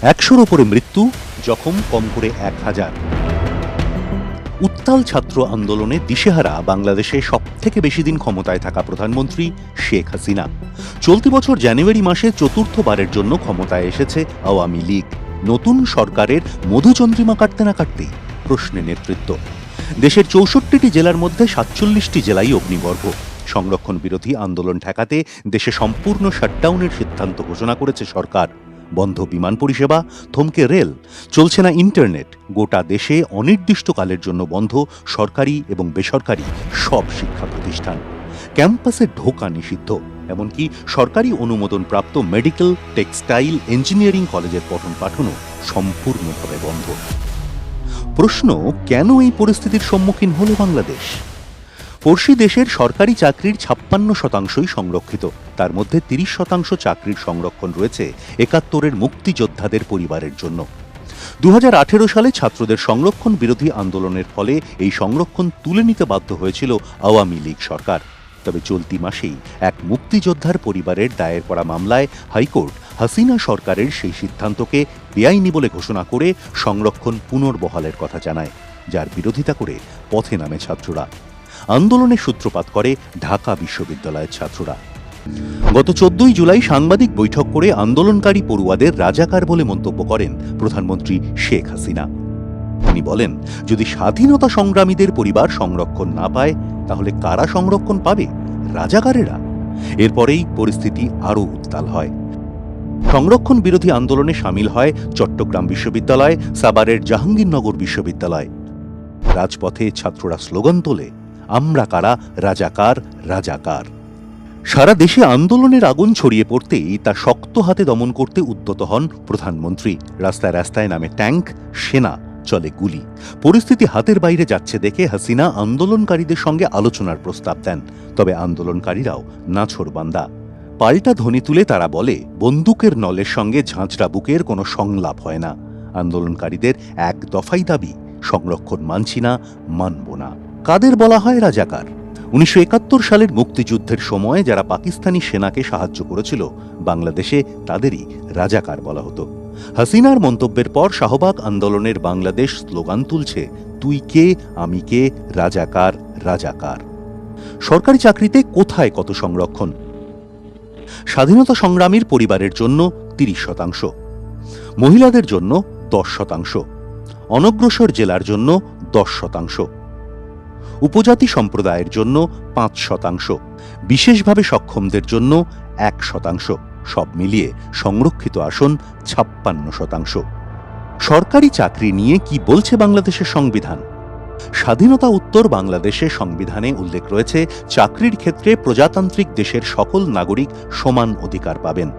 100-র উপরে মৃত্যু, জখম কম করে 1000। উত্তাল ছাত্র আন্দোলনে দিশেহারা বাংলাদেশে সবথেকে বেশি দিন ক্ষমতায় থাকা প্রধানমন্ত্রী শেখ হাসিনা। চলতি বছর জানুয়ারি মাসে চতুর্থবারের জন্য ক্ষমতায় এসেছে আওয়ামী লীগ। নতুন সরকারের মধুচন্দ্রিমা কাটতে না কাটতেই প্রশ্নে নেতৃত্ব। দেশের 64টি জেলার মধ্যে 47টি জেলাই অগ্নিগর্ভ। সংরক্ষণ বিরোধী আন্দোলন ঠেকাতে দেশে সম্পূর্ণ শাটডাউনের সিদ্ধান্ত ঘোষণা করেছে সরকার। বন্ধ বিমান পরিষেবা, থমকে রেল, চলছে না ইন্টারনেট। গোটা দেশে অনির্দিষ্টকালের জন্য বন্ধ সরকারি এবং বেসরকারি সব শিক্ষা প্রতিষ্ঠান। ক্যাম্পাসে ঢোকা নিষিদ্ধ, এমনকি সরকারি অনুমোদনপ্রাপ্ত মেডিকেল, টেক্সটাইল, ইঞ্জিনিয়ারিং কলেজের পঠন পাঠনও সম্পূর্ণভাবে বন্ধ। প্রশ্ন, কেন এই পরিস্থিতির সম্মুখীন হল বাংলাদেশ? পড়শি দেশের সরকারি চাকরির 56% সংরক্ষিত। তার মধ্যে 30% চাকরির সংরক্ষণ রয়েছে 71-এর মুক্তিযোদ্ধাদের পরিবারের জন্য। 2018 সালে ছাত্রদের সংরক্ষণ বিরোধী আন্দোলনের ফলে এই সংরক্ষণ তুলে নিতে বাধ্য হয়েছিল আওয়ামী লীগ সরকার। তবে চলতি মাসেই এক মুক্তিযোদ্ধার পরিবারের দায়ের করা মামলায় হাইকোর্ট হাসিনা সরকারের সেই সিদ্ধান্তকে বেআইনি বলে ঘোষণা করে সংরক্ষণ পুনর্বহালের কথা জানায়, যার বিরোধিতা করে পথে নামে ছাত্ররা। আন্দোলনের সূত্রপাত করে ঢাকা বিশ্ববিদ্যালয়ের ছাত্ররা। গত 14 জুলাই সাংবাদিক বৈঠক করে আন্দোলনকারী পড়ুয়াদের রাজাকার বলে মন্তব্য করেন প্রধানমন্ত্রী শেখ হাসিনা। তিনি বলেন, যদি স্বাধীনতা সংগ্রামীদের পরিবার সংরক্ষণ না পায়, তাহলে কারা সংরক্ষণ পাবে? রাজাকারেরা। এরপরেই পরিস্থিতি আরও উত্তাল হয়। সংরক্ষণ বিরোধী আন্দোলনে সামিল হয় চট্টগ্রাম বিশ্ববিদ্যালয়, সাভারের জাহাঙ্গীরনগর বিশ্ববিদ্যালয়। রাজপথে ছাত্ররা স্লোগান তোলে, আমরা কারা, রাজাকার, রাজাকার। সারা দেশে আন্দোলনের আগুন ছড়িয়ে পড়তেই তা শক্ত হাতে দমন করতে উদ্যত হন প্রধানমন্ত্রী। রাস্তায় রাস্তায় নামে ট্যাঙ্ক, সেনা, চলে গুলি। পরিস্থিতি হাতের বাইরে যাচ্ছে দেখে হাসিনা আন্দোলনকারীদের সঙ্গে আলোচনার প্রস্তাব দেন। তবে আন্দোলনকারীরাও নাছোড়বান্দা। পাল্টা ধ্বনি তুলে তারা বলে, বন্দুকের নলের সঙ্গে ঝাঁঝরা বুকের কোনো সংলাপ হয় না। আন্দোলনকারীদের এক দফাই দাবি, সংরক্ষণ মানছি না, মানব না। কাদের বলা হয় রাজাকার? 1971 সালের মুক্তিযুদ্ধের সময় যারা পাকিস্তানি সেনাকে সাহায্য করেছিল বাংলাদেশে, তাদেরই রাজাকার বলা হতো। হাসিনার মন্তব্যের পর শাহবাগ আন্দোলনের বাংলাদেশ স্লোগান তুলছে, তুই কে, আমি কে, রাজাকার, রাজাকার। সরকারি চাকরিতে কোথায় কত সংরক্ষণ? স্বাধীনতা সংগ্রামীর পরিবারের জন্য 30%, মহিলাদের জন্য 10%, অনগ্রসর জেলার জন্য 10%, উপজাতি সম্প্রদায়ের জন্য 5%, বিশেষভাবে সক্ষমদের জন্য 1%। সব মিলিয়ে সংরক্ষিত আসন 56%। সরকারি চাকরি নিয়ে কি বলছে বাংলাদেশের সংবিধান? স্বাধীনতা উত্তর বাংলাদেশের সংবিধানে উল্লেখ রয়েছে, চাকরির ক্ষেত্রে প্রজাতান্ত্রিক দেশের সকল নাগরিক সমান অধিকার পাবেন।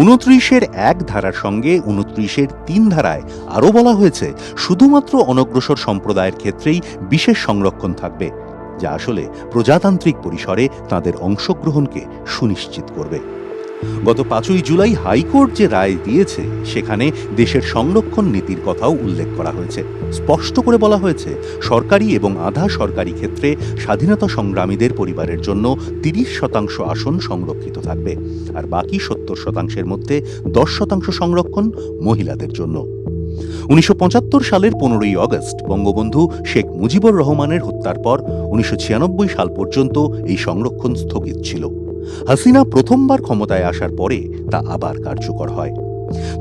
29-এর 1 ধারার সঙ্গে 29-এর 3 ধারায় আরও বলা হয়েছে, শুধুমাত্র অনগ্রসর সম্প্রদায়ের ক্ষেত্রেই বিশেষ সংরক্ষণ থাকবে, যা আসলে প্রজাতান্ত্রিক পরিসরে তাদের অংশগ্রহণকে সুনিশ্চিত করবে। গত 5 জুলাই হাইকোর্ট যে রায় দিয়েছে, সেখানে দেশের সংরক্ষণ নীতির কথাও উল্লেখ করা হয়েছে। স্পষ্ট করে বলা হয়েছে, সরকারি এবং আধা সরকারি ক্ষেত্রে স্বাধীনতা সংগ্রামীদের পরিবারের জন্য 30% আসন সংরক্ষিত থাকবে, আর বাকি 70%-এর মধ্যে 10% সংরক্ষণ মহিলাদের জন্য। 1975 সালের 15ই আগস্ট বঙ্গবন্ধু শেখ মুজিবুর রহমানের হত্যার পর 1996 সাল পর্যন্ত এই সংরক্ষণ স্থগিত ছিল। হাসিনা প্রথমবার ক্ষমতায় আসার পরে তা আবার কার্যকর হয়।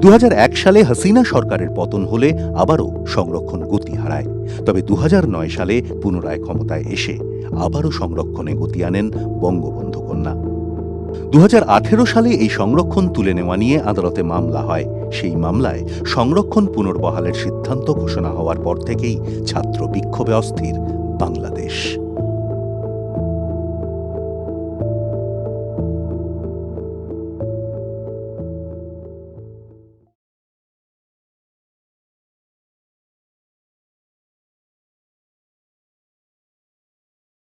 2001 সালে হাসিনা সরকারের পতন হলে আবারও সংরক্ষণ গতি হারায়। তবে 2009 সালে পুনরায় ক্ষমতায় এসে আবারও সংরক্ষণে গতি আনেন বঙ্গবন্ধু কন্যা। 2018 সালে এই সংরক্ষণ তুলে নেওয়া নিয়ে আদালতে মামলা হয়। সেই মামলায় সংরক্ষণ পুনর্বহালের সিদ্ধান্ত ঘোষণা হওয়ার পর থেকেই ছাত্র বিক্ষোভে অস্থির বাংলাদেশ।